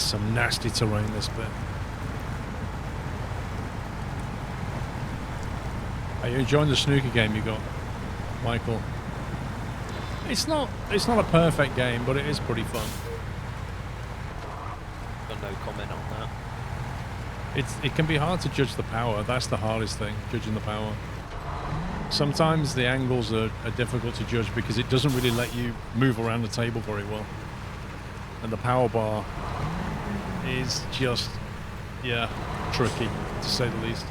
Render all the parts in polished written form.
some nasty terrain, this bit. Are you enjoying the snooker game you got, Michael? It's not a perfect game, but it is pretty fun. Got no comment on that. It can be hard to judge the power. That's the hardest thing, judging the power. Sometimes the angles are difficult to judge because it doesn't really let you move around the table very well. And the power bar is just, yeah, tricky, to say the least.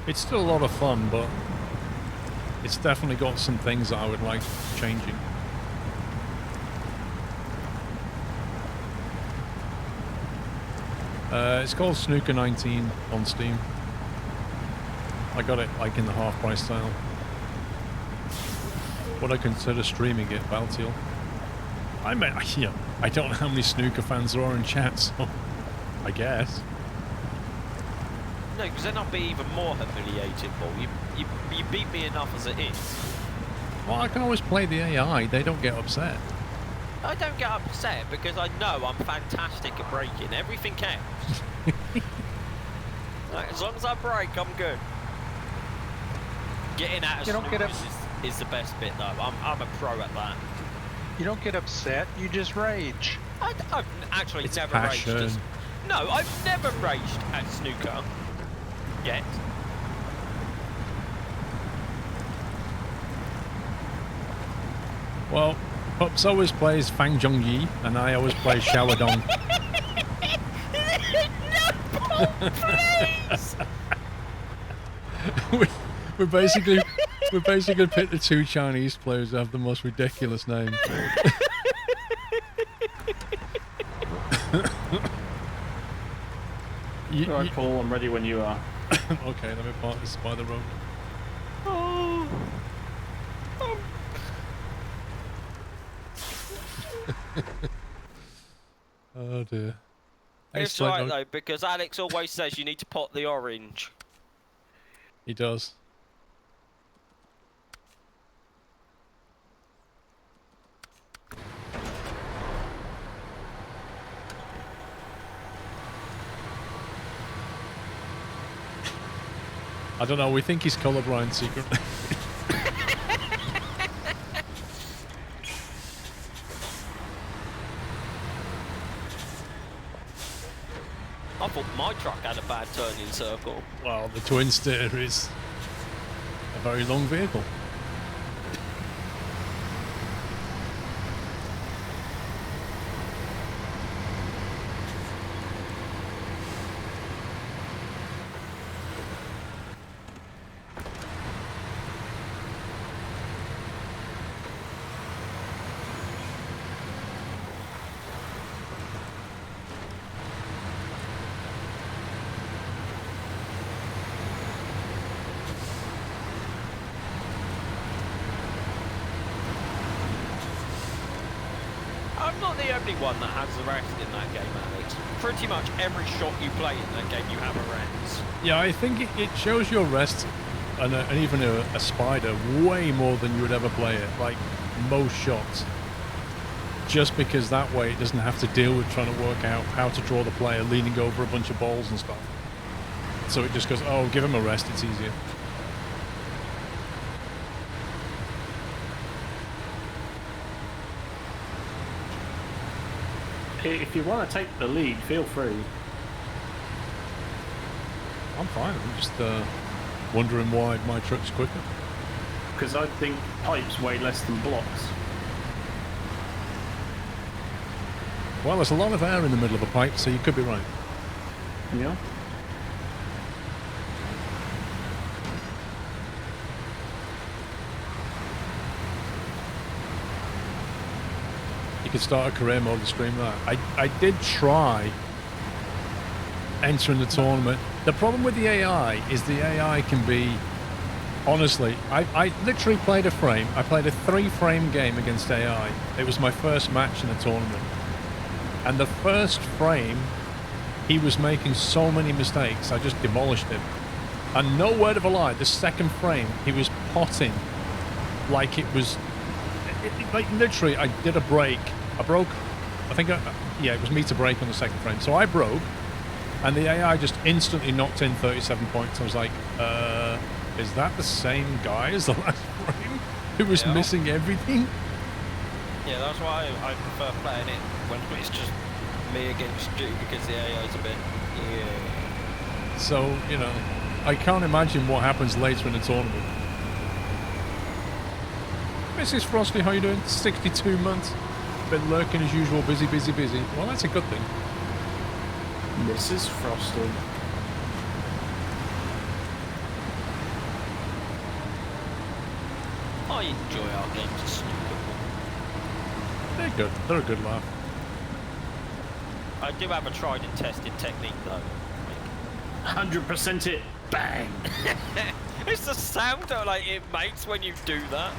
It's still a lot of fun, but it's definitely got some things that I would like changing. It's called Snooker 19 on Steam. I got it like in the half price sale. Would I consider streaming it, Baltiel? I don't know how many snooker fans there are in chat, so I guess. No, because then I'll be even more humiliated, Paul. You beat me enough as it is. Well, I can always play the AI. They don't get upset. I don't get upset because I know I'm fantastic at braking. Everything counts. Like, as long as I brake, I'm good. Getting out of snookers is the best bit, though. I'm a pro at that. You don't get upset, you just rage. I've actually It's never passion. raged. No, I've never raged at snooker. Yet. Well, Pups always plays Fang Zhongyi, and I always play Xiaodong. No, Paul, please! we basically picked the two Chinese players who have the most ridiculous names. Alright, Paul, I'm ready when you are. Okay, let me park this by the road. Oh dear. It's right though, because Alex always says you need to pot the orange. He does. I don't know, we think he's colorblind secretly. I thought my truck had a bad turning circle. Well, the twin stitter is a very long vehicle. I'm not the only one that has the rest in that game, Alex. Pretty much every shot you play in that game, you have a rest. Yeah, I think it shows your rest and even a spider way more than you would ever play it, like most shots. Just because that way it doesn't have to deal with trying to work out how to draw the player leaning over a bunch of balls and stuff. So it just goes, oh, give him a rest, it's easier. If you want to take the lead, feel free. I'm fine, I'm just wondering why my truck's quicker. Because I think pipes weigh less than blocks. Well, there's a lot of air in the middle of a pipe, so you could be right. Yeah. You could start a career mode to stream that. I did try entering the tournament. The problem with the AI is the AI can be... Honestly, I literally played a frame. I played a 3-frame game against AI. It was my first match in the tournament. And the first frame, he was making so many mistakes, I just demolished him. And no word of a lie, the second frame, he was potting like it was... like literally, I did a break. I broke I think, yeah, it was me to break on the second frame. So I broke, and the AI just instantly knocked in 37 points. I was like, is that the same guy as the last frame who was missing everything? Yeah, that's why I prefer playing it when it's just me against you, because the AI's a bit... Yeah. So, you know, I can't imagine what happens later in the tournament. Mrs. Frosty, how you doing? 62 months. Been lurking as usual, busy, busy, busy. Well, that's a good thing. Mrs. Frosty. I enjoy our games of snooker. They're good. They're a good laugh. I do have a tried and tested technique though. 100% it. Bang. It's the sound that like it makes when you do that.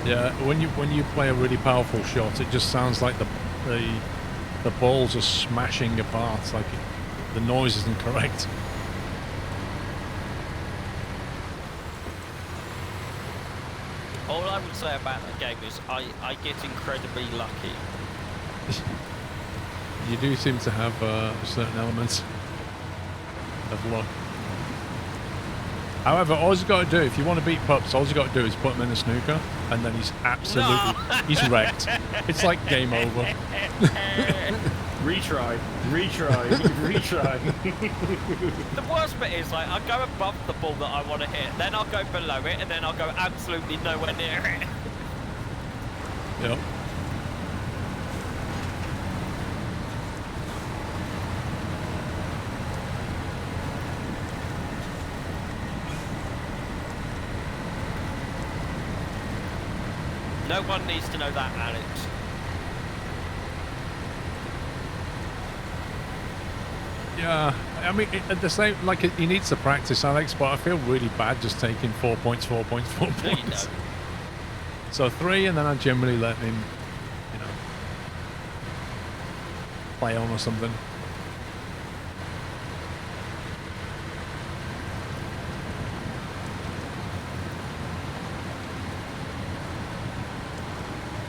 Yeah, when you play a really powerful shot, it just sounds like the balls are smashing apart. Like the noise isn't correct. All I would say about that game is I get incredibly lucky. You do seem to have certain elements of luck. However, all you've got to do, if you want to beat pups, all you've got to do is put him in a snooker, and then he's absolutely, he's wrecked. It's like game over. Retry, retry, retry. The worst bit is like I go above the ball that I want to hit, then I'll go below it, and then I'll go absolutely nowhere near it. Yep. No one needs to know that, Alex. Yeah, I mean, at the same, like, he needs to practice, Alex, but I feel really bad just taking 4 points, 4 points, 4 points. No, you don't. So 3, and then I generally let him, you know, play on or something.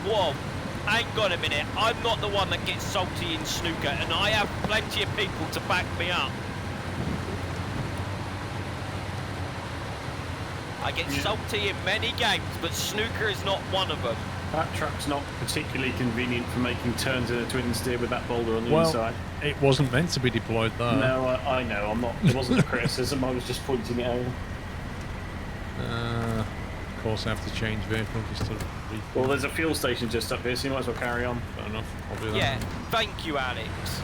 Whoa, hang on a minute. I'm not the one that gets salty in snooker, and I have plenty of people to back me up. I get salty in many games, but snooker is not one of them. That track's not particularly convenient for making turns in a twin steer with that boulder on the inside. It wasn't meant to be deployed there. No, I know. I'm not. It wasn't a criticism. I was just pointing it out. Of course, I have to change vehicle just to refuel. Well, there's a fuel station just up here, so you might as well carry on. Fair enough. I'll do that. Yeah, thank you, Alex.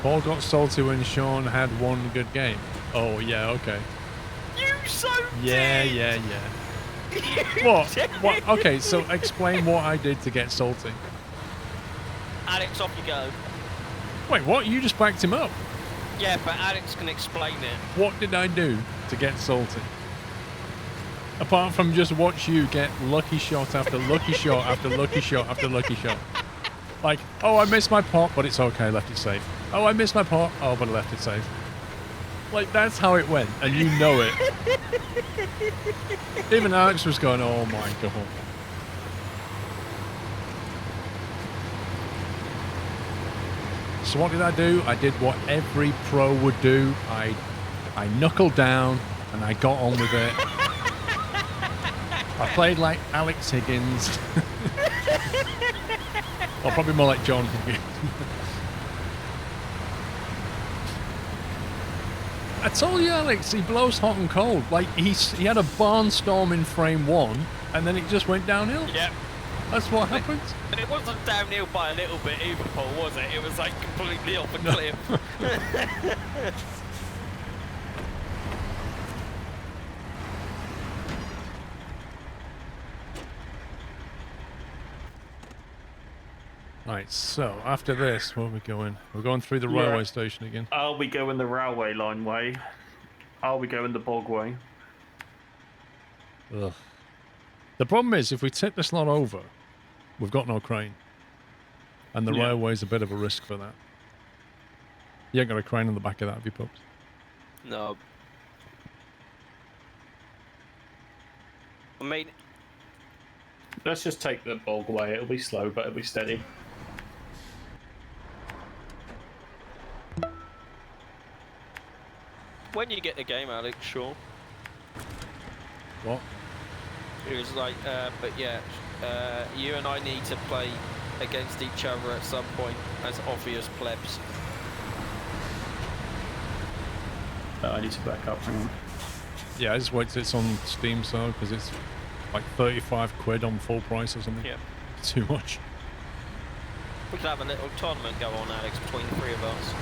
Paul got salty when Sean had one good game. Oh, yeah, okay. You so Yeah, did. yeah, yeah. What? Okay, so explain what I did to get salty. Alex, off you go. Wait, what? You just backed him up. Yeah, but Alex can explain it. What did I do to get salty? Apart from just watch you get lucky shot after lucky shot after lucky shot after lucky shot. Like, oh, I missed my pot, but it's okay, left it safe. Oh, I missed my pot, oh, but I left it safe. Like, that's how it went, and you know it. Even Alex was going, oh my god. So what did I do? I did what every pro would do. I knuckled down, and I got on with it. I played like Alex Higgins. Or probably more like John Higgins. I told you, Alex, he blows hot and cold. Like, he had a barnstorm in frame 1, and then it just went downhill. Yep. That's what happened. And it wasn't downhill by a little bit either, Paul, was it? It was like completely off a cliff. Right, so after this, where are we going? We're going through the railway station again. Are we going the railway line way? Are we going the bog way? Ugh. The problem is, if we tip this lot over, we've got no crane. And the railway's a bit of a risk for that. You ain't got a crane on the back of that, have you, pups? No. I mean, Let's just take the bulk away. It'll be slow, but it'll be steady. when you get the game, Alex, sure. What? It was like, but yeah, you and I need to play against each other at some point as obvious plebs. I need to back up. Hang on. Yeah, I just wait till it's on Steam, so because it's like 35 quid on full price or something. Yeah. Too much. We could have a little tournament go on, Alex, between the three of us.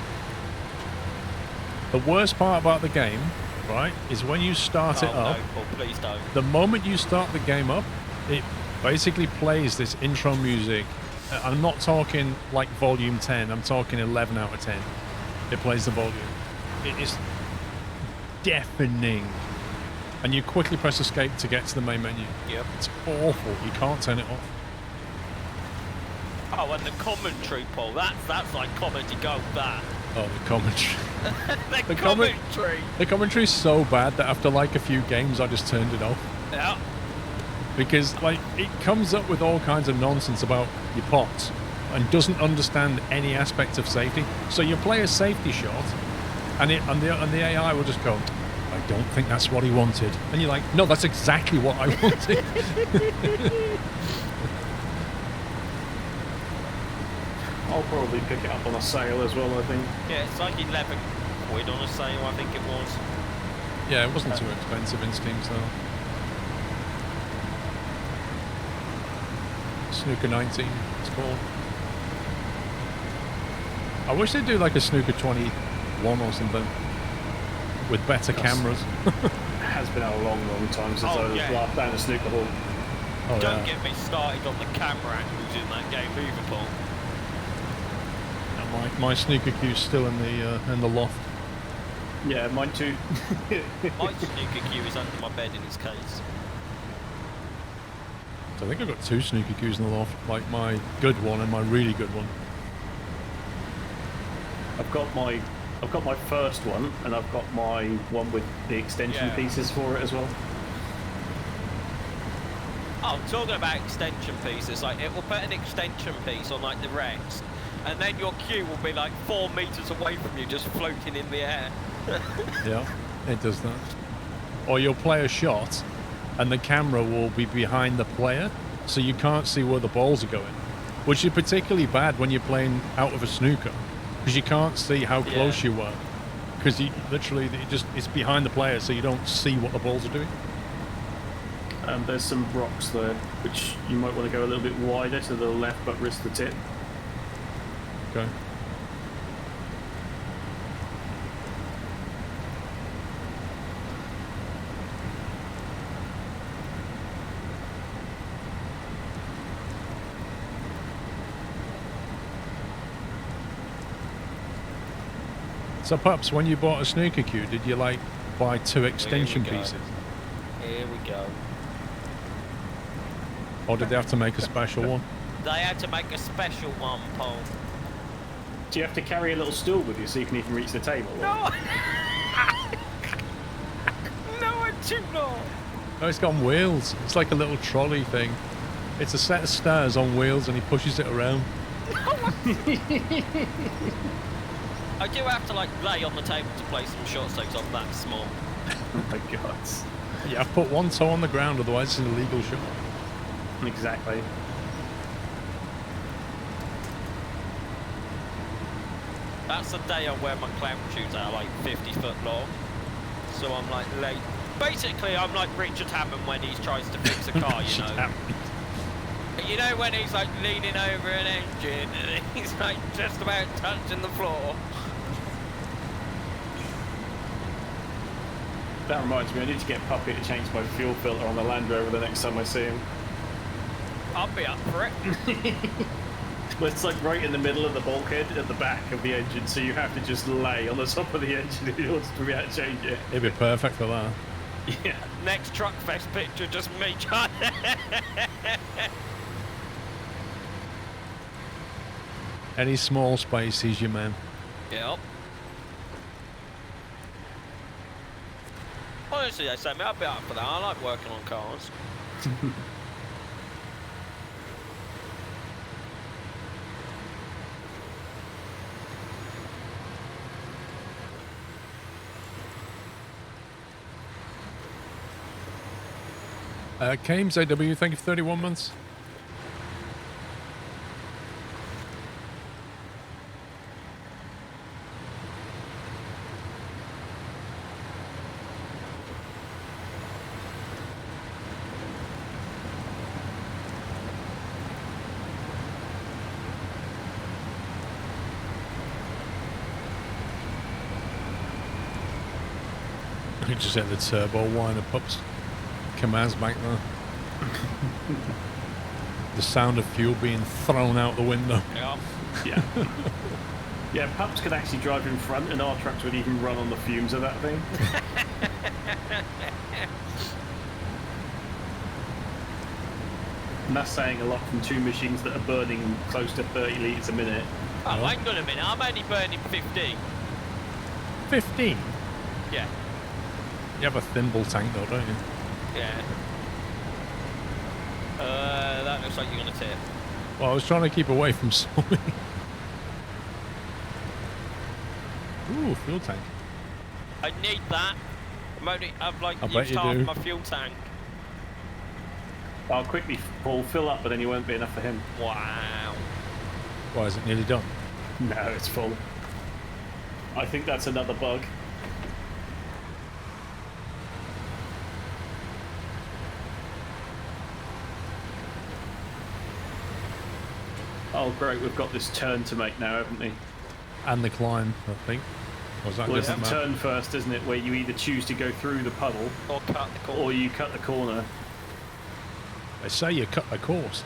The worst part about the game, right, is when you start it up. No, Paul, please don't. The moment you start the game up, it basically plays this intro music. I'm not talking like volume 10, I'm talking 11 out of 10. It plays the volume. It is deafening. And you quickly press escape to get to the main menu. Yep. It's awful. You can't turn it off. Oh, and the commentary, Paul. That's like comedy gold, that. Oh, the commentary. the commentary. The commentary's so bad that after like a few games, I just turned it off. Yeah. Because like it comes up with all kinds of nonsense about your pots and doesn't understand any aspect of safety. So you play a safety shot, and the AI will just go, "I don't think that's what he wanted," and you're like, "No, that's exactly what I wanted." I'll probably pick it up on a sale as well, I think. Yeah, it's like 11 quid on a sale, I think it was. Yeah, it wasn't too expensive in Steam, so. Snooker 19, it's called. I wish they'd do like a Snooker 21 or something with better cameras. It has been a long, long time since I was last down a snooker hall. Oh, Don't get me started on the camera angles in that game either, Paul. My snooker cue's still in the loft. Yeah, mine too. My snooker cue is under my bed in its case. So I think I've got two snooker cues in the loft, like my good one and my really good one. I've got my first one, and I've got my one with the extension pieces for it as well. Oh, talking about extension pieces, like it will put an extension piece on like the Rex, and then your cue will be like 4 meters away from you, just floating in the air. Yeah, it does that. Or you'll play a shot, and the camera will be behind the player, so you can't see where the balls are going, which is particularly bad when you're playing out of a snooker, because you can't see how close you were, because you literally it's behind the player, so you don't see what the balls are doing. There's some rocks there, which you might want to go a little bit wider to the left, but risk the tip. Okay. So, Pups, when you bought a snooker cue, did you like buy two extension pieces? Here we go. Or did they have to make a special one? They had to make a special one, Paul. Do you have to carry a little stool with you so you can even reach the table? No! No, I do not! Oh, it's got on wheels. It's like a little trolley thing. It's a set of stairs on wheels and he pushes it around. I do have to like lay on the table to play some shots though, 'cause I'm that small. Oh my god. Yeah, I've put one toe on the ground, otherwise it's an illegal shot. Exactly. That's the day I wear my clown shoes that are like 50 foot long. So I'm like late. Basically, I'm like Richard Hammond when he tries to fix a car, you know. You know when he's like leaning over an engine and he's like just about touching the floor. That reminds me, I need to get Puppy to change my fuel filter on the Land Rover the next time I see him. I'll be up for it. Well, it's like right in the middle of the bulkhead at the back of the engine, so you have to just lay on the top of the engine in order to be able to change it. It'd be perfect for that. Yeah. Next Truck Fest picture, just me trying. Any small space, he's your man. Yep. Honestly, they say me, I'll be up for that. I like working on cars. Kames AW, thank you for 31 months. You just hit the turbo whiner pups commands back there. The sound of fuel being thrown out the window. Yeah. Yeah. Yeah, pups could actually drive in front, and our trucks would even run on the fumes of that thing. And that's saying a lot from two machines that are burning close to 30 litres a minute. Oh, hang on a minute. I'm only burning 15. 15? Yeah. You have a thimble tank though, don't you? Yeah. That looks like you're going to tip. Well, I was trying to keep away from something. Ooh, fuel tank. I need that. I've like I bet used you half do. my fuel tank. I'll quickly, Paul, fill up, but then you won't be enough for him. Wow. Why, is it nearly done? No, it's full. I think that's another bug. Oh, great, we've got this turn to make now, haven't we? And the climb, I think. Or was that Well, it's the different map? turn first, isn't it? Where you either choose to go through the puddle, Or cut the corner. or you cut the corner. They say you cut the course.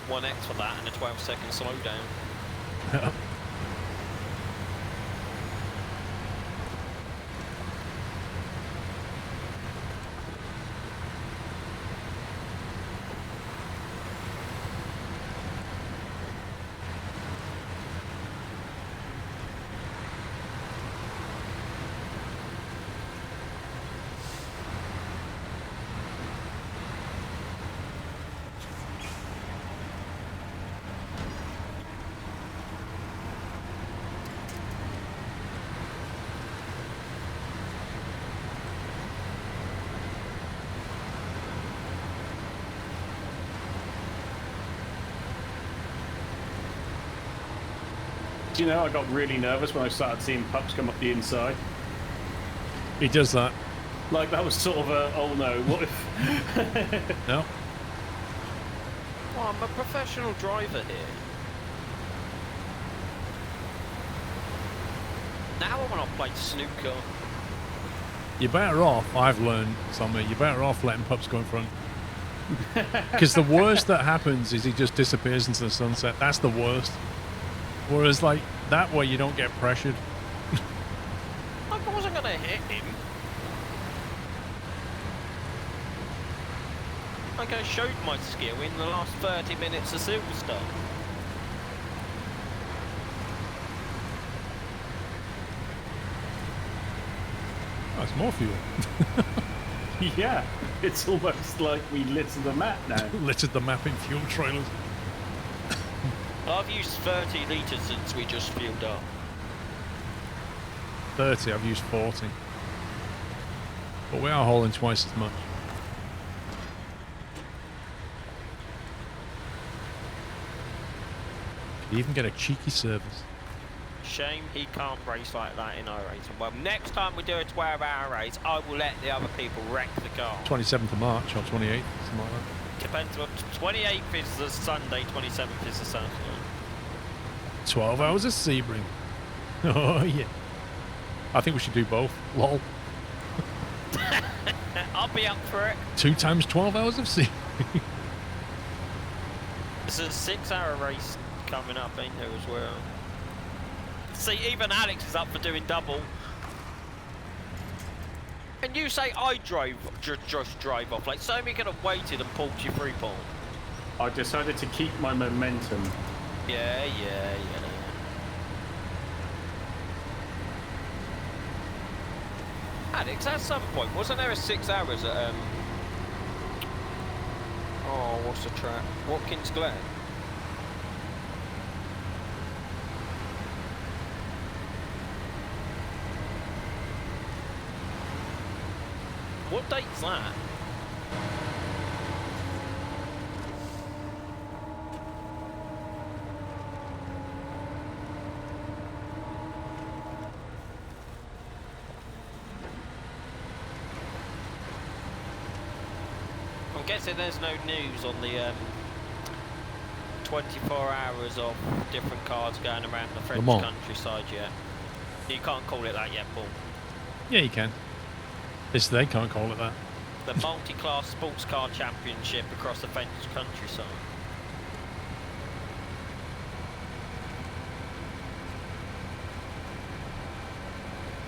1x for that and a 12-second slowdown. Do you know, I got really nervous when I started seeing pups come up the inside. He does that. Like, that was sort of a, oh no, what if... No. Well, I'm a professional driver here. Now I want to play snooker. You're better off, I've learned something, you're better off letting pups go in front. Because the worst that happens is he just disappears into the sunset. That's the worst. Whereas, like, that way you don't get pressured. I wasn't going to hit him. Like I showed my skill in the last 30 minutes of Silverstone. That's more fuel. Yeah, it's almost like we litter the map now. Littered the map in fuel trailers. I've used 30 litres since we just fueled up. 30, I've used 40. But we are hauling twice as much. You even get a cheeky service. Shame he can't race like that in our racing. Well, next time we do a 12-hour race, I will let the other people wreck the car. 27th of March or 28th, something like that. Depends what 28th is the Sunday, 27th is the Saturday. 12 hours of Sebring. Oh, yeah. I think we should do both. Lol. I'll be up for it. 2 times 12 hours of Sebring. It's a 6-hour race coming up, ain't there, as well? See, even Alex is up for doing double. And you say I just drive off. Like, Somi could have waited and pulled you through, Paul. I decided to keep my momentum. Yeah. Alex, at some point, wasn't there a 6 hours at, oh, what's the track? Watkins Glen? What date's that? I'm guessing there's no news on the 24 hours of different cars going around the French countryside yet. You can't call it that yet, Paul. Yeah, you can. They can't call it that. The multi-class sports car championship across the French countryside.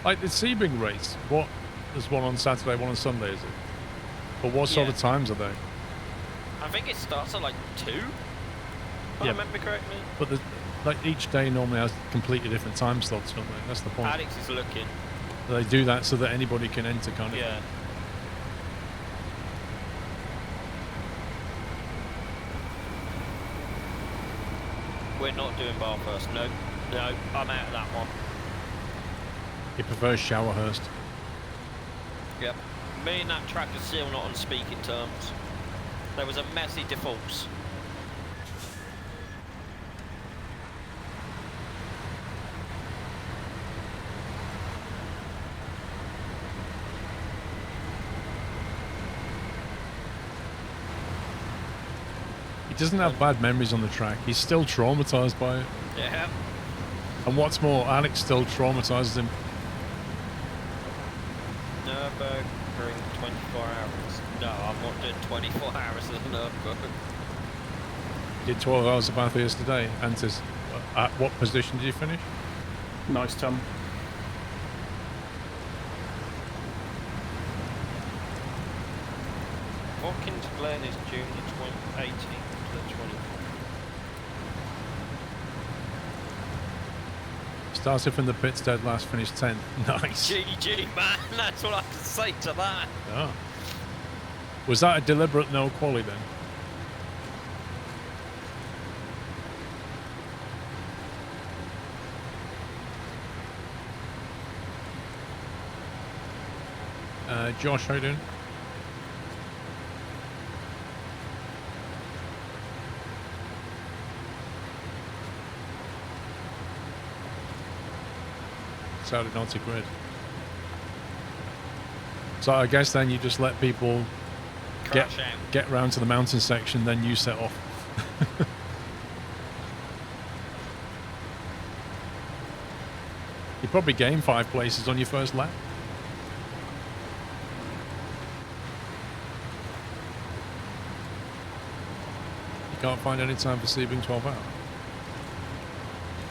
Like the Sebring race, what? There's one on Saturday, one on Sunday, is it? But what sort of times are they? I think it starts at like 2, if I remember correctly. But like each day normally has completely different time slots, don't they? That's the point. Alex is looking. They do that so that anybody can enter, kind of. Yeah. We're not doing Bathurst. No, I'm out of that one. He prefers Showerhurst. Yep. Me and that track are still not on speaking terms. There was a messy divorce. He doesn't have bad memories on the track. He's still traumatized by it. Yeah. And what's more, Alex still traumatizes him. Nürburgring 24 hours. No, I'm not doing 24 hours at Nürburgring. Did 12 hours of Bathurst yesterday. Antis, at what position did you finish? Nice, Tom. Watkins Glen is June the 18th to the 24th. Started from the pits dead last, finished 10th. Nice. GG, man. That's what I can say to that. Oh. Was that a deliberate no quali then? Josh, how you doing? Saturday Naughty Grid. So I guess then you just let people get round to the mountain section, then you set off. You probably gained 5 places on your first lap. You can't find any time for Sebring 12 hours.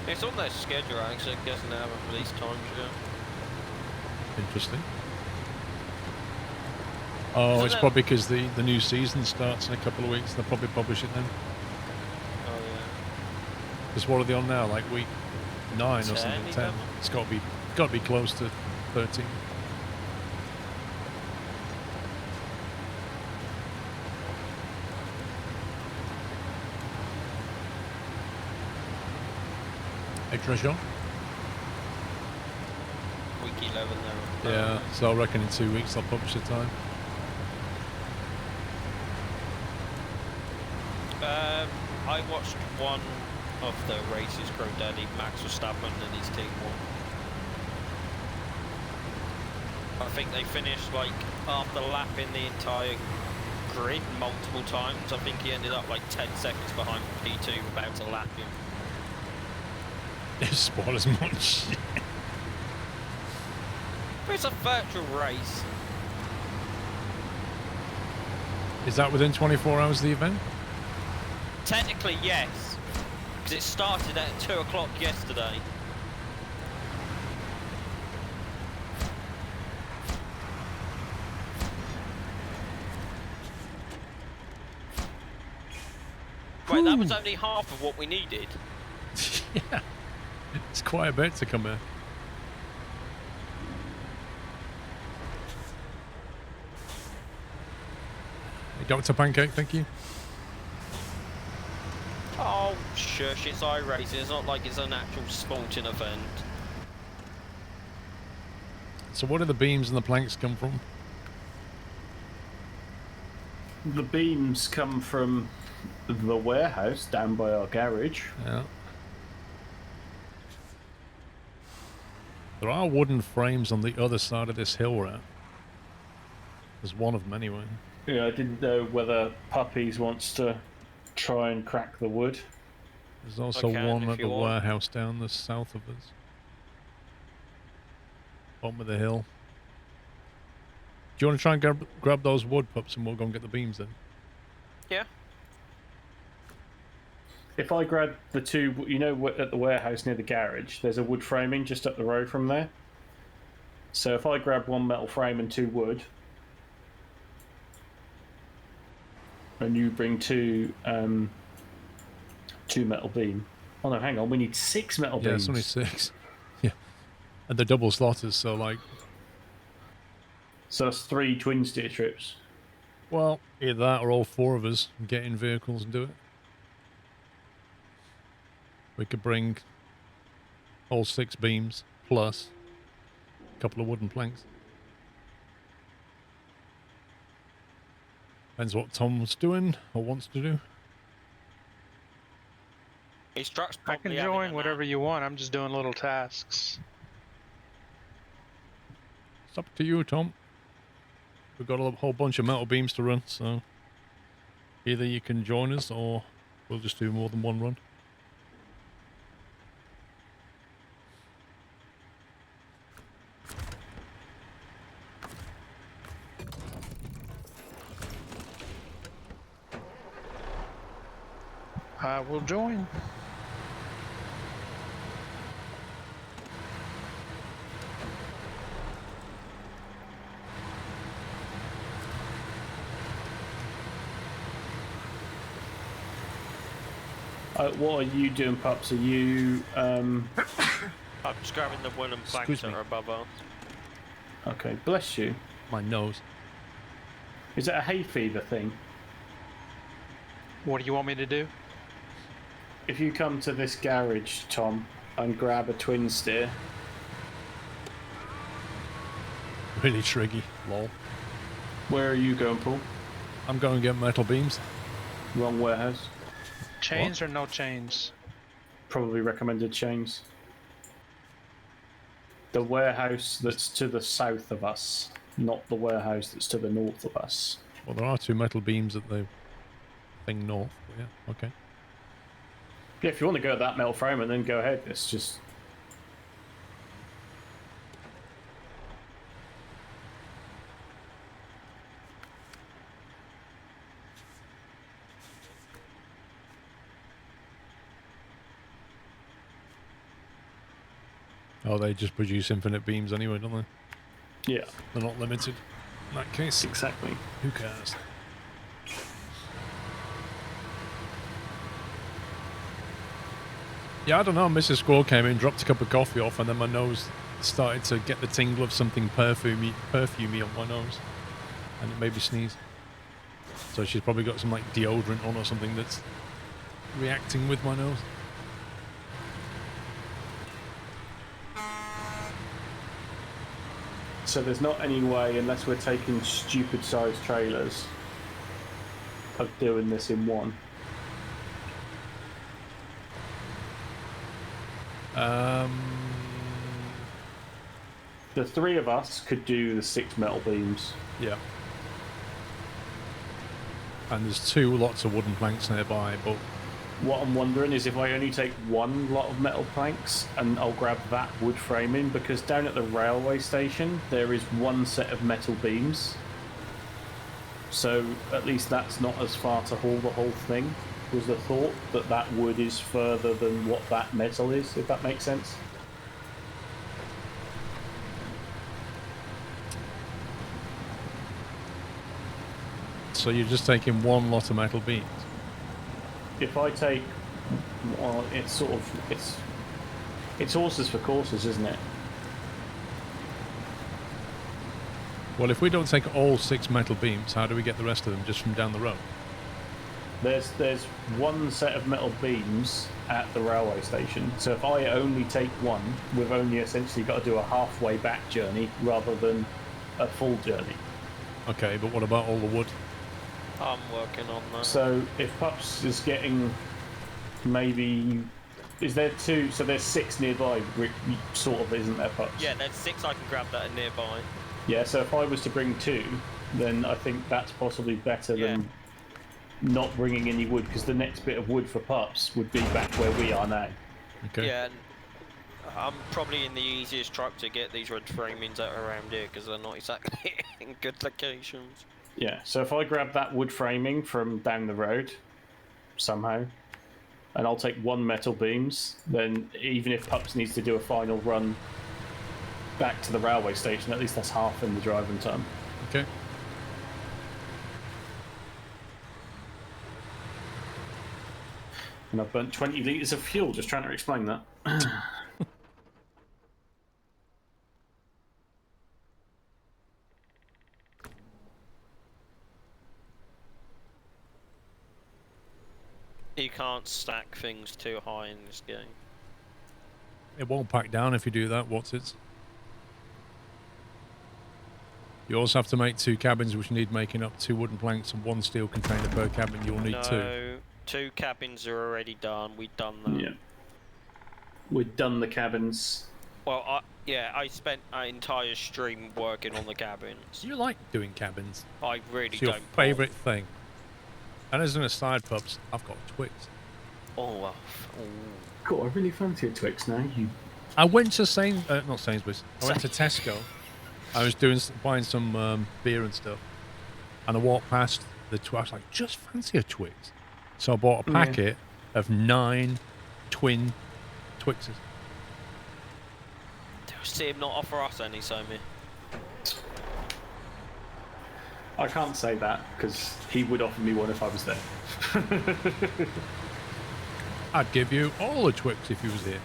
It's on their schedule, actually. I guess they haven't released times yet. Interesting. Oh, it's probably because the new season starts in a couple of weeks. They'll probably publish it then. Oh, yeah. Because what are they on now? Like week 9 or 10, something? 10. It's got to be close to 13. Extra shot? Week 11 there. Yeah, so I reckon in 2 weeks I'll publish the time. I watched one of the races Crow Daddy, Max Verstappen and his team won. I think they finished like after lapping the entire grid multiple times. I think he ended up like 10 seconds behind P2 about to lap him. It's spoilers much. But it's a virtual race. Is that within 24 hours of the event? Technically, yes. Because it started at 2 o'clock yesterday. Wait, that was only half of what we needed. Yeah. It's quite a bit to come here. Dr. Pancake, thank you. Oh, shush, it's iRacing. It's not like it's an actual sporting event. So where do the beams and the planks come from? The beams come from the warehouse down by our garage. Yeah. There are wooden frames on the other side of this hill we're at. There's one of them anyway. Yeah, I didn't know whether Puppies wants to try and crack the wood. There's also one at the warehouse down the south of us. Bottom of the hill. Do you want to try and grab those wood, Pups, and we'll go and get the beams then? Yeah. If I grab the two, you know, at the warehouse near the garage, there's a wood framing just up the road from there. So if I grab one metal frame and two wood, and you bring two metal beam. Oh no, hang on, we need 6 metal beams. Yeah, it's only 6. Yeah. And they're double slotters, so like... So that's 3 twin steer trips. Well, either that or all 4 of us get in vehicles and do it. We could bring all 6 beams plus a couple of wooden planks. Depends what Tom's doing or wants to do. His truck's I can probably join whatever you want. I'm just doing little tasks. It's up to you, Tom. We've got a whole bunch of metal beams to run, so either you can join us or we'll just do more than one run. I will join. What are you doing, Pups? Are you... I'm just grabbing the wooden planks Excuse that me. are above us. Okay, bless you. My nose. Is it a hay fever thing? What do you want me to do? If you come to this garage, Tom, and grab a twin steer. Really triggy. Lol. Where are you going, Paul? I'm going to get metal beams. Wrong warehouse. Chains or no chains? Probably recommended chains. The warehouse that's to the south of us, not the warehouse that's to the north of us. Well, there are 2 metal beams at the thing north. But yeah, okay. Yeah, if you want to go at that metal frame and then go ahead, it's just... Oh, they just produce infinite beams anyway, don't they? Yeah, They're not limited. In that case, exactly. who cares? Yeah, I don't know. Mrs. Squirrel came in, dropped a cup of coffee off, and then my nose started to get the tingle of something perfumey on my nose. And it made me sneeze. So she's probably got some like deodorant on or something that's reacting with my nose. So there's not any way, unless we're taking stupid sized trailers, of doing this in one. The 3 of us could do the 6 metal beams. Yeah. And there's 2 lots of wooden planks nearby, but What I'm wondering is if I only take 1 lot of metal planks and I'll grab that wood framing, because down at the railway station there is 1 set of metal beams. So at least that's not as far to haul the whole thing, was the thought, that wood is further than what that metal is, if that makes sense. so you're just taking 1 lot of metal beams. If I take, well, it's sort of, it's horses for courses, isn't it? Well, if we don't take all 6 metal beams, how do we get the rest of them just from down the road? There's one set of metal beams at the railway station. So if I only take one, we've only essentially got to do a halfway back journey rather than a full journey. Okay, but what about all the wood? I'm working on that. So if Pups is getting maybe... Is there 2? So there's 6 nearby, sort of, isn't there, Pups? Yeah, there's 6 I can grab that are nearby. Yeah, so if I was to bring 2, then I think that's possibly better than not bringing any wood, because the next bit of wood for Pups would be back where we are now. Okay. Yeah, and I'm probably in the easiest truck to get these red framings out around here, because they're not exactly in good locations. Yeah, so if I grab that wood framing from down the road, somehow, and I'll take 1 metal beams, then even if Pups needs to do a final run back to the railway station, at least that's half in the driving time. Okay. And I've burnt 20 litres of fuel just trying to explain that. You can't stack things too high in this game. It won't pack down if you do that. What's it? You also have to make 2 cabins, which need making up 2 wooden planks and 1 steel container per cabin. You'll need 2. No, 2 cabins are already done. We've done that. Yeah. We've done the cabins. Well, I spent an entire stream working on the cabins. You like doing cabins? I really It's your don't. favourite thing. And as an aside, Pups, I've got Twix. Oh, well. God, I really fancy a Twix now. I went to not Sainsbury's. I went to Tesco. I was buying some beer and stuff, and I walked past the Twix. I was like, just fancy a Twix. So I bought a packet of 9 twin Twixes. See him not offer us any, Somi. I can't say that, because he would offer me one if I was there. I'd give you all the Twix if you was here.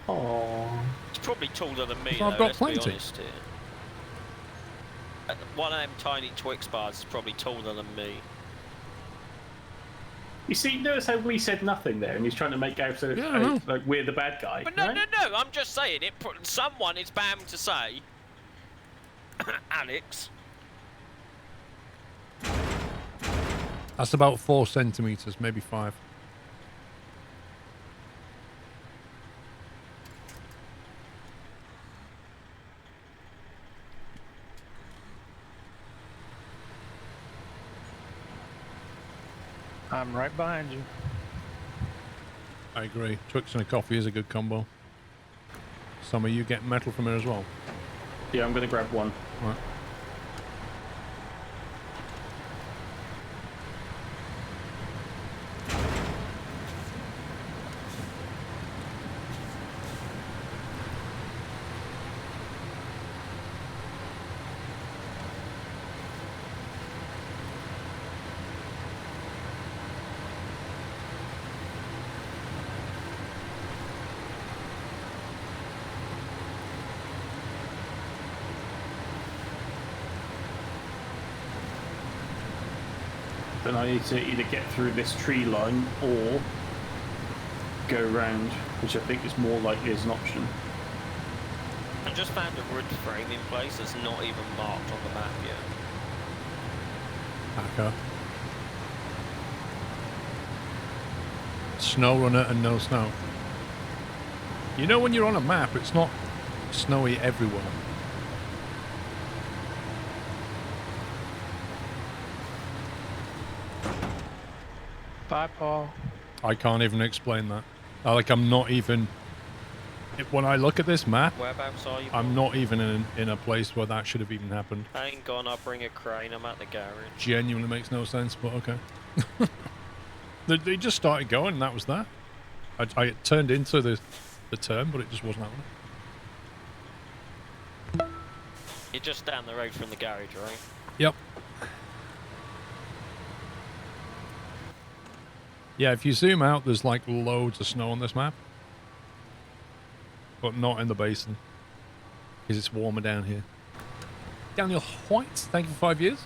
Aww. He's probably taller than me, So I've though, got let's plenty. be honest here. One of them tiny Twix bars is probably taller than me. You see, notice how we said nothing there, and he's trying to make out like we're the bad guy. But no, right? no, I'm just saying it. Someone is bound to say, Alex. That's about 4 centimetres, maybe 5. I'm right behind you. I agree. Twix and a coffee is a good combo. Some of you get metal from it as well. Yeah, I'm going to grab one. Right. Then I need to either get through this tree line or go round, which I think is more likely as an option. I just found a wood framing place that's not even marked on the map yet. Hacker. Snowrunner and no snow. You know when you're on a map, it's not snowy everywhere. Bye, Paul. I can't even explain that. I'm not even... When I look at this map, Whereabouts are you? I'm not even in a place where that should have even happened. Hang on, I'll bring a crane. I'm at the garage. Genuinely makes no sense, but okay. They just started going, and that was that. I turned into the turn, but it just wasn't happening. You're just down the road from the garage, right? Yep. Yeah, if you zoom out, there's like loads of snow on this map. But not in the basin. Because it's warmer down here. Daniel White, thank you for 5 years.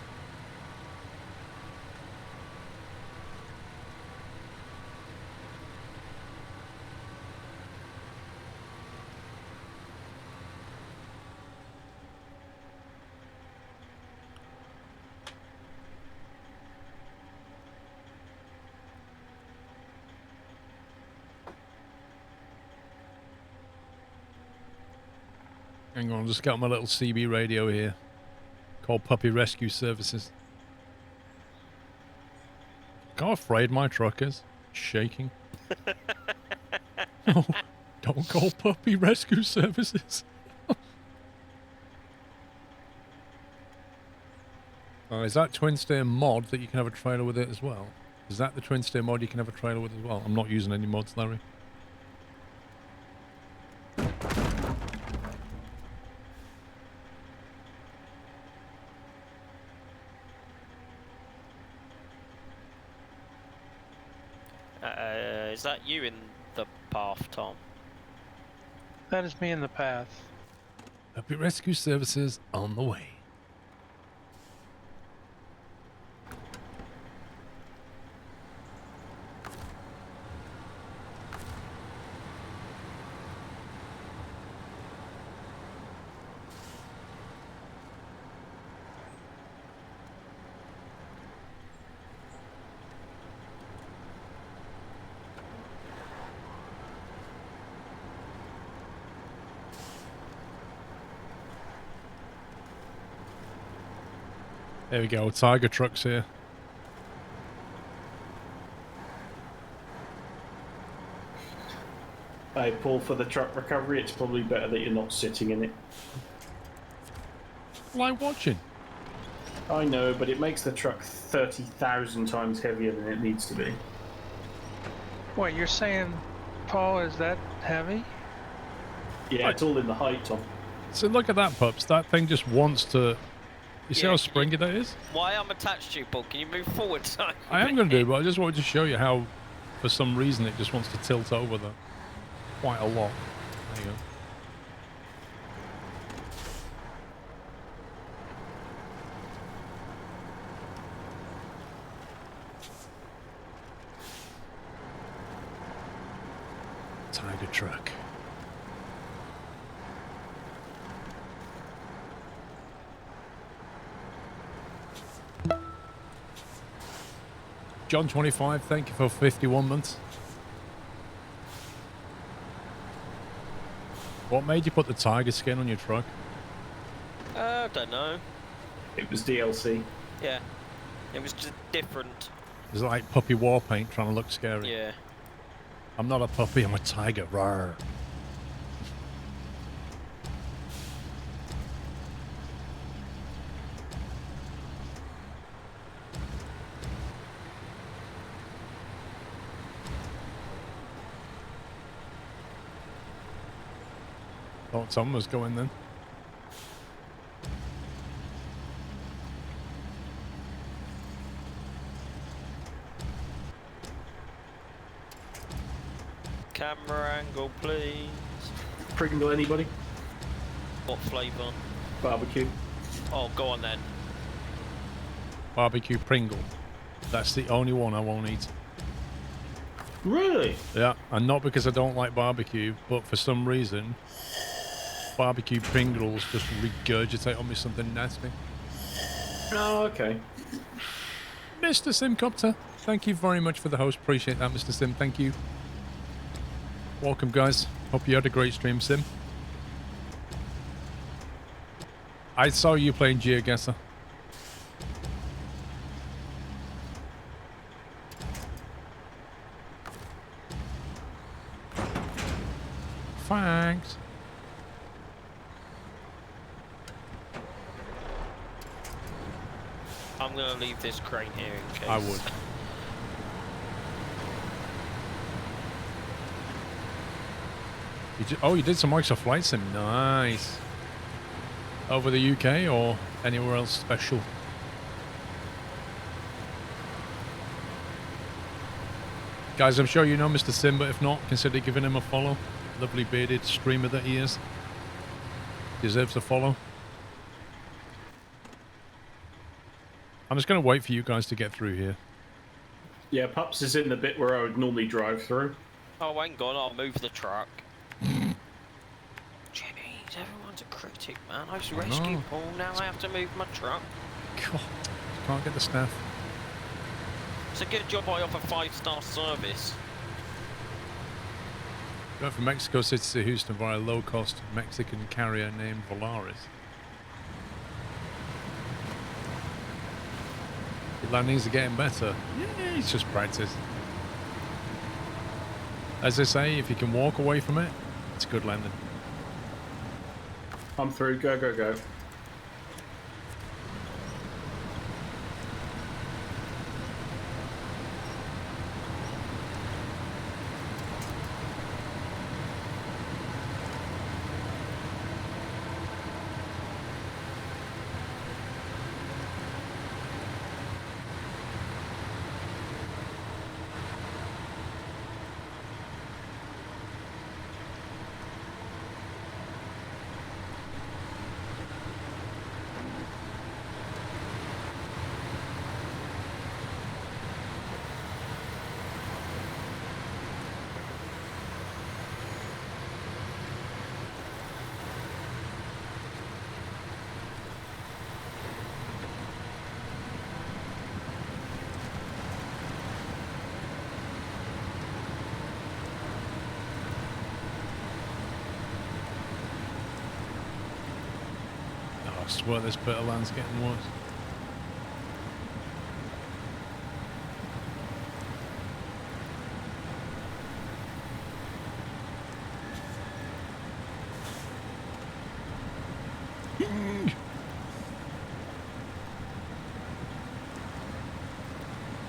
Hang on, I'll just get my little CB radio here. Called Puppy Rescue Services. Look how afraid my truck is. Shaking. No, don't call Puppy Rescue Services. Is that twin steer mod that you can have a trailer with it as well? Is that the twin steer mod you can have a trailer with as well? I'm not using any mods, Larry. Is that you in the path, Tom? That is me in the path. Puppy Rescue Services on the way. There we go, Tiger trucks here. Hey, Paul, for the truck recovery, it's probably better that you're not sitting in it. Like watching. I know, but it makes the truck 30,000 times heavier than it needs to be. What, you're saying, Paul, is that heavy? Yeah, it's all in the height, Tom. So look at that, pups. That thing just wants to... You see how springy that is? Why I'm attached to you, Paul? Can you move forward? I am going to do, but I just wanted to show you how, for some reason, it just wants to tilt over that quite a lot. There you go. Tiger truck. John 25, thank you for 51 months. What made you put the tiger skin on your truck? I don't know. It was DLC. Yeah. It was just different. It's like puppy war paint trying to look scary. Yeah. I'm not a puppy, I'm a tiger. Rawr. Thought Tom was going then. Camera angle, please. Pringle, anybody? What flavour? Barbecue. Oh, go on then. Barbecue Pringle. That's the only one I won't eat. Really? Yeah, and not because I don't like barbecue, but for some reason, barbecue Pringles just regurgitate on me something nasty. Oh, okay. Mr. Simcopter, thank you very much for the host. Appreciate that, Mr. Sim. Thank you. Welcome, guys. Hope you had a great stream, Sim. I saw you playing GeoGuessr. Thanks. I'm going to leave this crane here in case. I would. You did some Microsoft Flight Sim. Nice. Over the UK or anywhere else special? Guys, I'm sure you know Mr. Sim, but if not, consider giving him a follow. Lovely bearded streamer that he is. Deserves a follow. I'm just going to wait for you guys to get through here. Yeah, Pups is in the bit where I would normally drive through. Oh, hang on, I'll move the truck. Jeez, everyone's a critic, man. I was rescue Paul, now I have to move my truck. God, can't get the staff. It's a good job I offer 5-star service. Go from Mexico City to Houston via low-cost Mexican carrier named Volaris. Your landings are getting better. Yeah, it's just practice. As they say, if you can walk away from it, it's a good landing. I'm through. Go, go, go. I swear this bit of land's getting worse.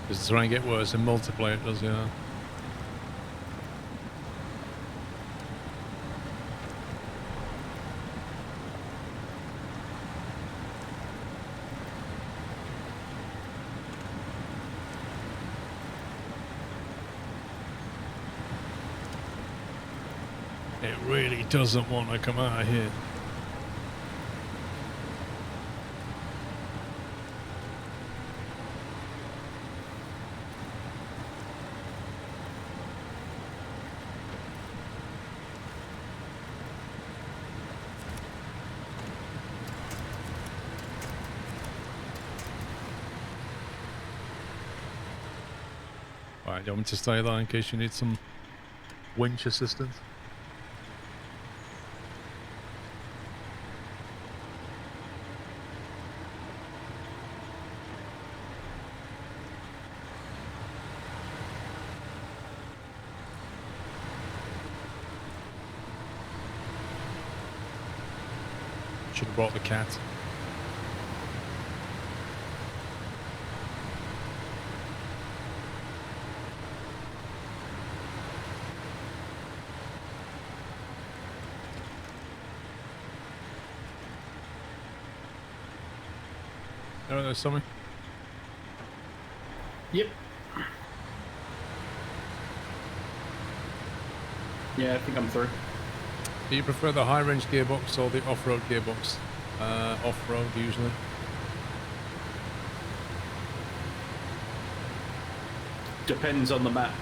Does the terrain get worse in multiplayer? It does, yeah. It really doesn't want to come out of here. Alright, do you want me to stay there in case you need some winch assistance? Should have brought the cat. Oh, there's something. Yep. Yeah, I think I'm through. Do you prefer the high-range gearbox or the off-road gearbox? Off-road, usually. Depends on the map.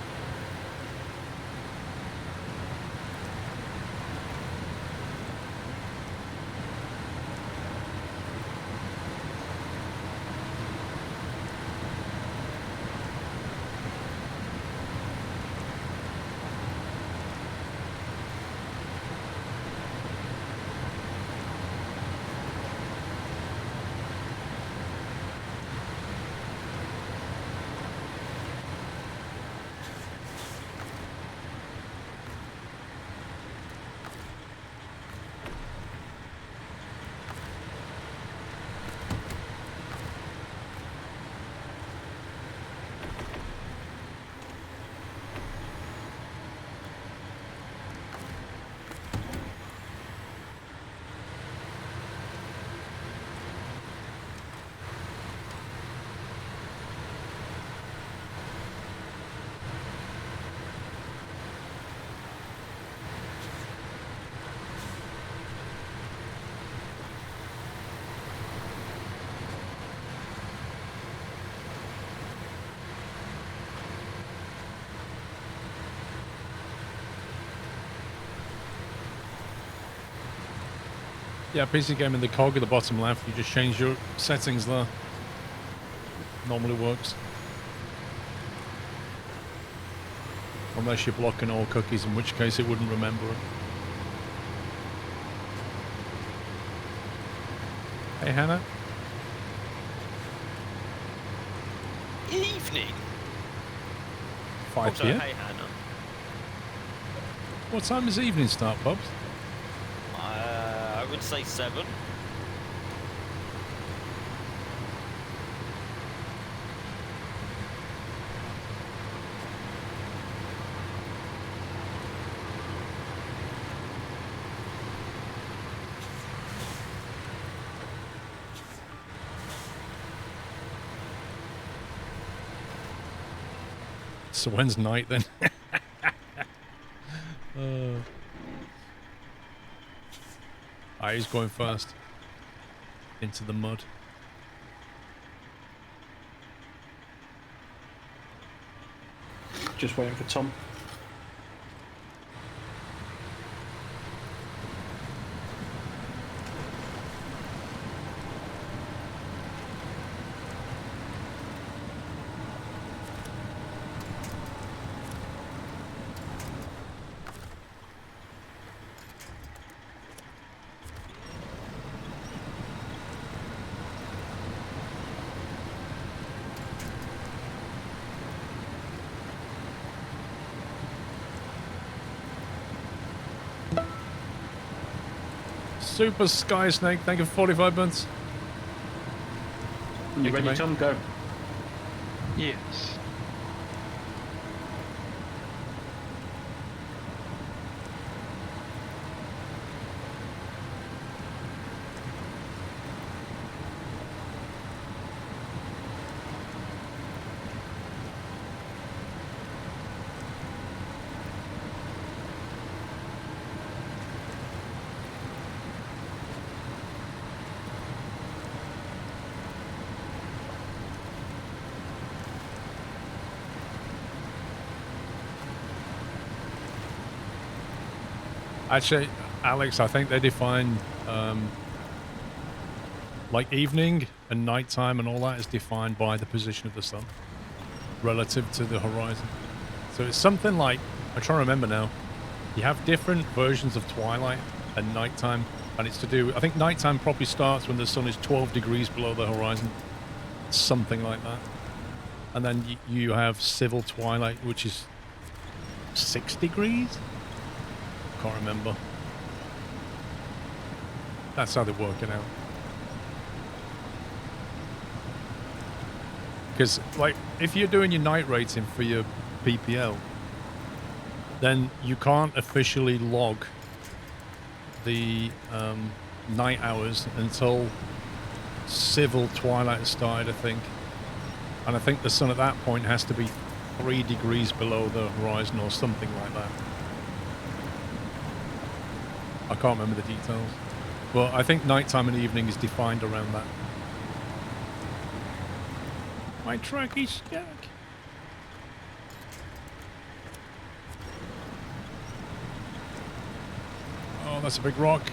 Yeah, PC game in the cog at the bottom left. You just change your settings there. Normally works. Unless you're blocking all cookies, in which case it wouldn't remember it. Hey, Hannah. Evening. 5 Also, p.m. hey Hannah. What time does evening start, Bubs? I would say 7. So when's night then? He's going first. Into the mud. Just waiting for Tom. Super Sky Snake, thank you for 45 months. You ready, mate. Tom? Go. Yes. Actually, Alex, I think they define like evening and nighttime and all that is defined by the position of the sun relative to the horizon. So it's something like, I'm trying to remember now, you have different versions of twilight and nighttime, and it's to do, I think nighttime probably starts when the sun is 12 degrees below the horizon, something like that. And then you have civil twilight, which is 6 degrees? Can't remember. That's how they work it out. Because, like, if you're doing your night rating for your PPL, then you can't officially log the night hours until civil twilight has started, I think. And I think the sun at that point has to be 3 degrees below the horizon or something like that. I can't remember the details. But I think nighttime and evening is defined around that. My track is stuck. Oh, that's a big rock.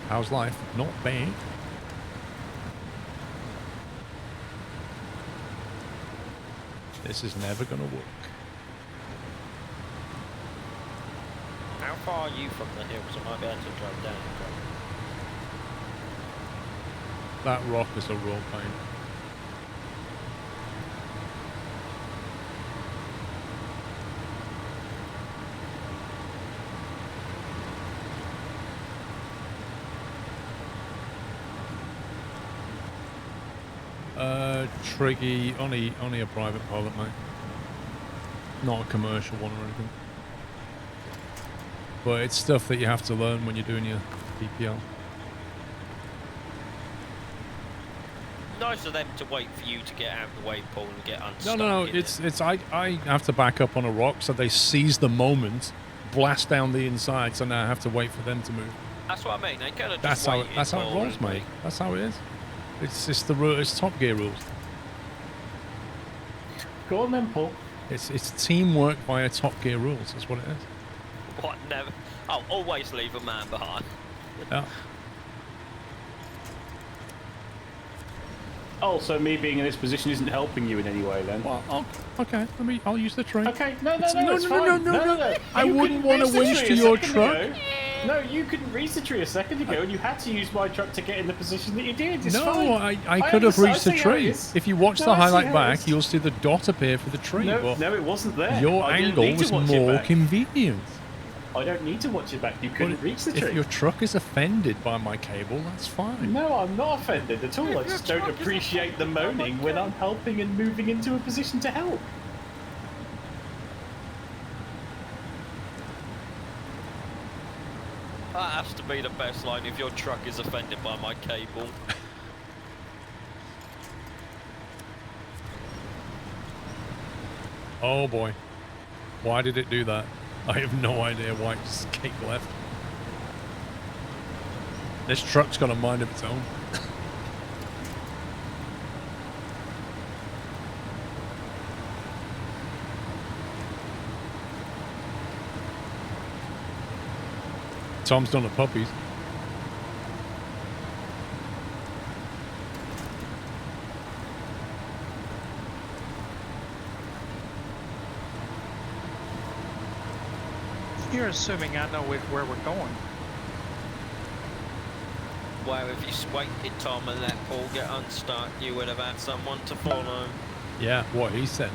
How's life? Not bad. This is never gonna work. How far are you from the hills? I might be able to drive down. That rock is a real pain. Tricky, only a private pilot, mate. Not a commercial one or anything. But it's stuff that you have to learn when you're doing your PPL. Nice of them to wait for you to get out of the wave pool and get unstuck. No, I have to back up on a rock, so they seize the moment, blast down the inside, so now I have to wait for them to move. That's what I mean. They could have That's just how waited that's how it rolls, probably. mate. That's how it is. It's just the it's Top Gear rules. Go on then, Paul. It's teamwork via Top Gear rules. That's what it is. What? Never. I'll always leave a man behind. Yeah. Oh, so me being in this position isn't helping you in any way then? Well, okay. I'll use the tree. Okay, no, It's it's fine. no. I You wouldn't couldn't want reach to the winch tree to a your second truck. ago. No, you couldn't reach the tree a second ago, and you had to use my truck to get in the position that you did. It's fine. I could have reached the see how it tree. is. If you watch No, the I see highlight how it back, is. you'll see the dot appear for the tree. No, but no, it wasn't there. your I didn't angle need to was watch it more back. convenient. I don't need to watch it back. You But couldn't reach the if tree. your truck is offended by my cable, that's fine. No, I'm not offended at all. I just don't appreciate the moaning when I'm helping and moving into a position to help. That has to be the best line if your truck is offended by my cable. Oh boy. Why did it do that? I have no idea why it just kicked left. This truck's got a mind of its own. Tom's done the puppies. You're assuming I know where we're going. Where if you waited, Tom, and let Paul get unstuck, you would have had someone to follow. Yeah, what he said.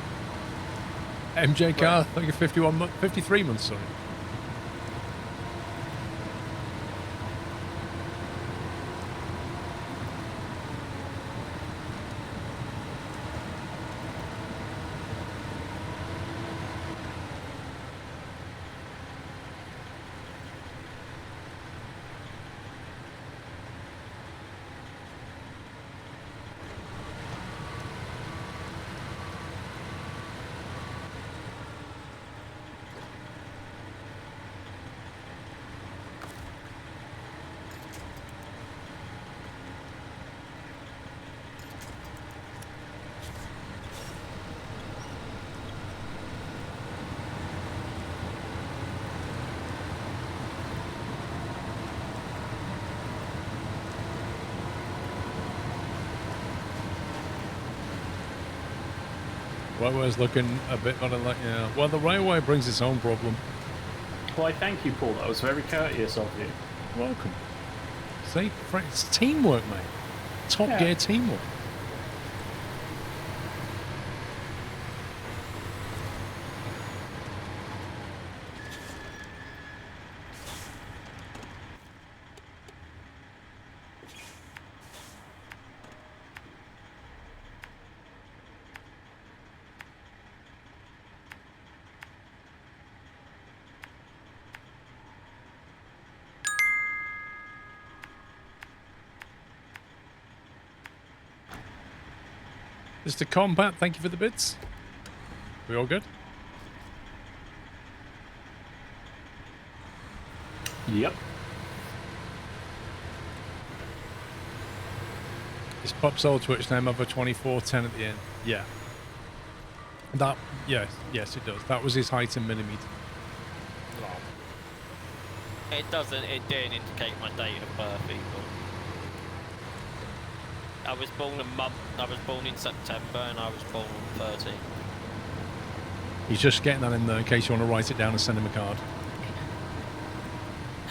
MJ car, I think you're 53 months, sorry. Railway's looking a bit on like, yeah. Well, the railway brings its own problem. Why, thank you, Paul. That was very courteous of you. Welcome. See, it's teamwork, mate. Top Gear teamwork. Mr. Combat, thank you for the bits. We all good? Yep. Is Pop Soul Twitch name over 2410 at the end? Yeah. That, yes, it does. That was his height in millimeters. It didn't indicate my date of birth either. I was born in September and I was born on 13. He's just getting that in there in case you want to write it down and send him a card.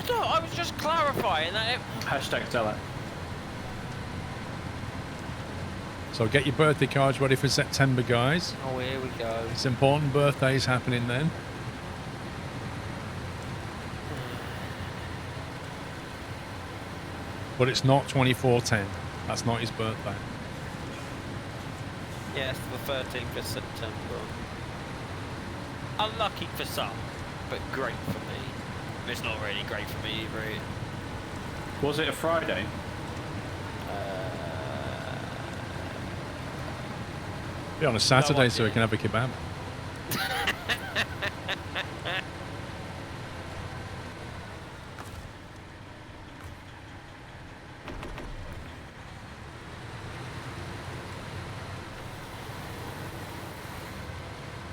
No, I was just clarifying that. Hashtag tell it. So get your birthday cards ready for September, guys. Oh, here we go. It's important birthdays happening then. But it's not 2410. That's not his birthday. Yes, the 13th of September. Unlucky for some, but great for me. It's not really great for me either. Was it a Friday? Be on a Saturday No so we can have a kebab.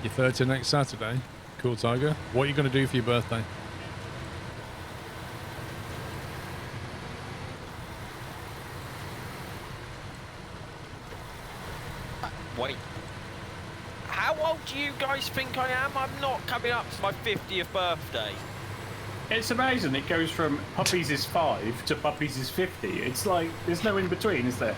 You're 30 next Saturday. Cool, Tiger. What are you going to do for your birthday? Wait. How old do you guys think I am? I'm not coming up to my 50th birthday. It's amazing. It goes from puppies is 5 to puppies is 50. It's like, there's no in between, is there?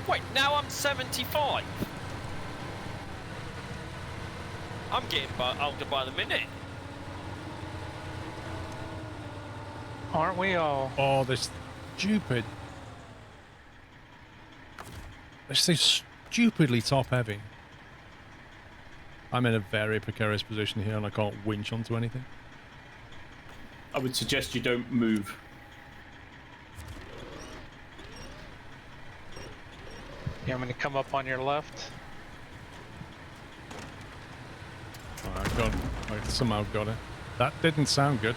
Wait, now I'm 75. I'm getting older by the minute. Aren't we all? Oh, they're stupid. They're so stupidly top-heavy. I'm in a very precarious position here and I can't winch onto anything. I would suggest you don't move. You want me to come up on your left? Oh, I somehow got it. That didn't sound good.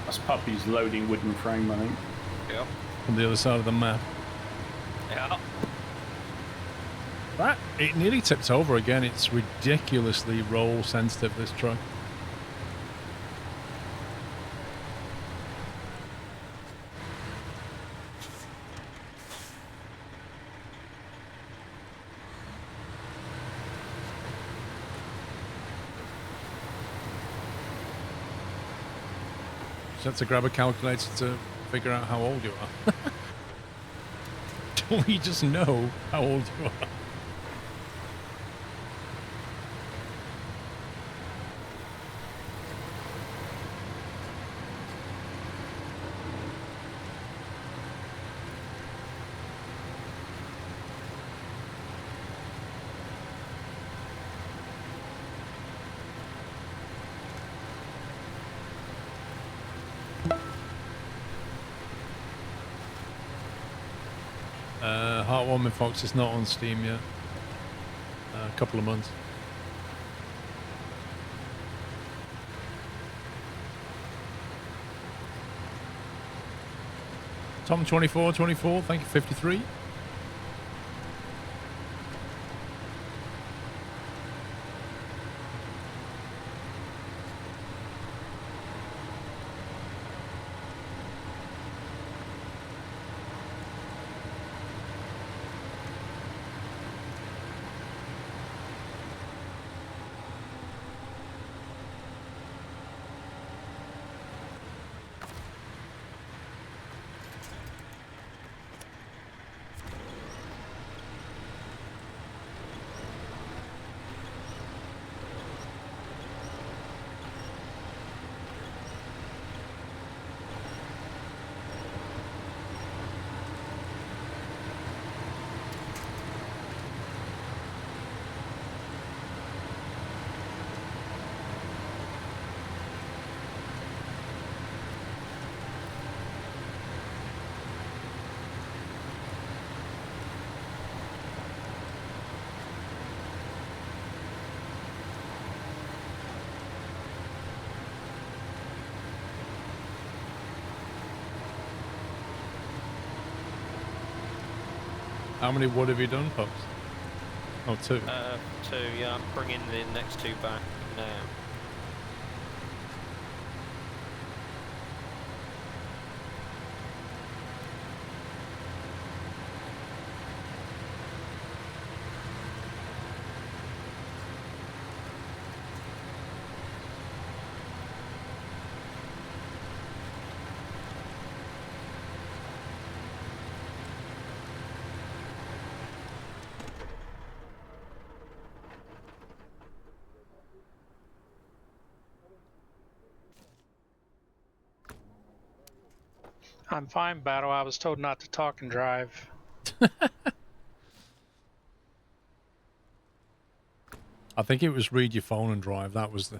That's puppies loading wooden frame, I think. Yeah. On the other side of the map. Yeah. That, it nearly tipped over again. It's ridiculously roll sensitive, this truck. Just have to grab a calculator to figure out how old you are. Don't we just know how old you are? Heartwarming Fox is not on Steam yet. A couple of months. Tom2424, thank you, 53. How many wood have you done, Pops? Oh, 2. 2, yeah, I'm bringing the next 2 back now. I'm fine, Battle. I was told not to talk and drive. I think it was read your phone and drive. That was the